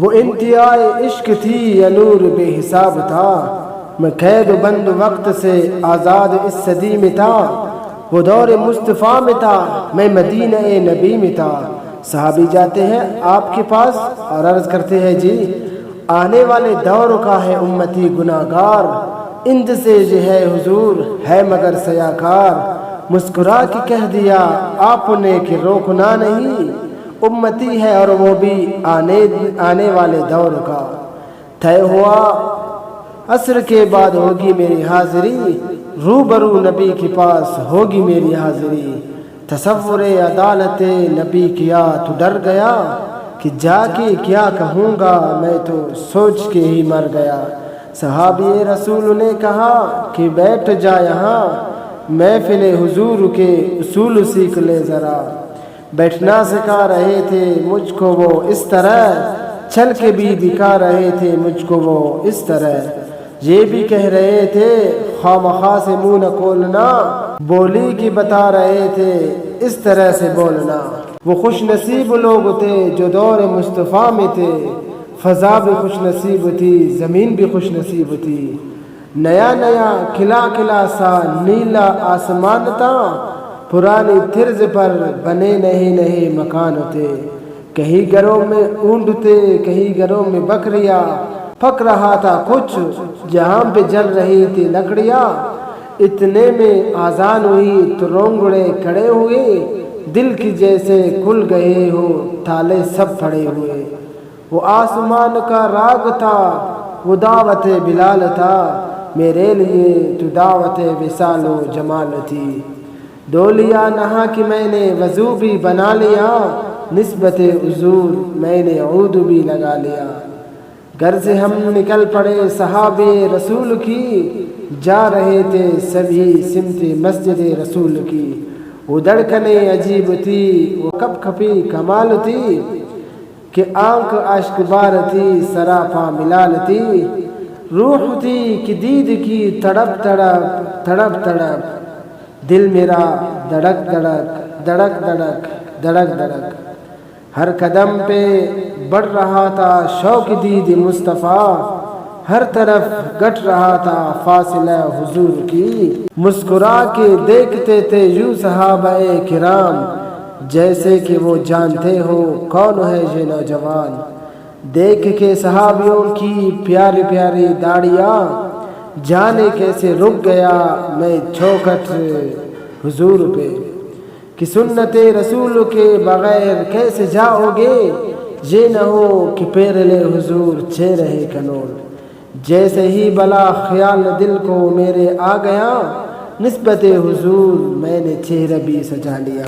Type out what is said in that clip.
وہ انتہائی عشق تھی یا نور بے حساب تھا، میں قید و بند وقت سے آزاد اس صدی میں تھا، وہ دور مصطفیٰ میں تھا، میں مدینہ نبی میں تھا۔ صحابی جاتے ہیں آپ کے پاس اور عرض کرتے ہیں جی آنے والے دور کا ہے امتی گناہگار، اند سے جو ہے حضور ہے مگر سیاکار، مسکرا کے کہہ دیا آپ نے کہ روکنا نہیں، امتی ہے اور وہ بھی آنے والے دور کا۔ طے ہوا عصر کے بعد ہوگی میری حاضری، روبرو نبی کے پاس ہوگی میری حاضری، تصور عدالت نبی کیا تو ڈر گیا، کہ جا کے کیا کہوں گا میں تو سوچ کے ہی مر گیا۔ صحابی رسول نے کہا کہ بیٹھ جا یہاں، محفل حضور کے اصول سیکھ لے ذرا، بیٹھنا سکھا رہے تھے مجھ کو وہ اس طرح، چل کے بھی دکھا رہے تھے مجھ کو وہ اس طرح، یہ بھی کہہ رہے تھے خواہ سے منہ نہ کھولنا، بولی کی بتا رہے تھے اس طرح سے بولنا۔ وہ خوش نصیب لوگ تھے جو دور مصطفیٰ میں تھے، فضا بھی خوش نصیب تھی زمین بھی خوش نصیب تھی، نیا نیا کھلا کھلا سا نیلا آسمان تھا، پرانی طرز پر بنے نئے مکان تھے، کہیں گھروں میں اونٹ تھے کہیں گھروں میں بکریاں، پک رہا تھا کچھ جہاں پہ جل رہی تھی لکڑیاں، اتنے میں آذان ہوئی تو رونگڑے کھڑے ہوئے، دل کی جیسے کھل گئے ہو تالے سب پڑے ہوئے، وہ آسمان کا راگ تھا وہ دعوت بلال تھا، میرے لیے تو دعوت وصال و جمال تھی، دو لیا نہا کہ میں نے وضو بھی بنا لیا، نسبت حضور میں نے عود بھی لگا لیا، گھر سے ہم نکل پڑے صحابے رسول کی، جا رہے تھے سبھی سمت مسجد رسول کی، وہ دھڑکنیں عجیب تھی وہ کپ کپی کمال تھی، کہ آنکھ اشک بار تھی سراپا ملال تھی، روح تھی کہ دید کی تڑپ تڑپ تڑپ تڑپ، دل میرا دھڑک دھڑک دھڑک دھڑک دھڑک دھڑک، ہر قدم پہ بڑھ رہا تھا شوق دید مصطفیٰ، ہر طرف گٹ رہا تھا فاصلہ حضور کی، مسکرا کے دیکھتے تھے یوں صحابہ کرام، جیسے کہ وہ جانتے ہو کون ہے یہ نوجوان، دیکھ کے صحابیوں کی پیاری پیاری داڑیاں، جانے کیسے رک گیا میں چوکٹ حضور پہ، کہ سنت رسول کے بغیر کیسے جاؤ گے، یہ نہ ہو کہ پیرلے حضور چہ رہے کنول، جیسے ہی بلا خیال دل کو میرے آ گیا، نسبت حضور میں نے چہرہ بھی سجا لیا۔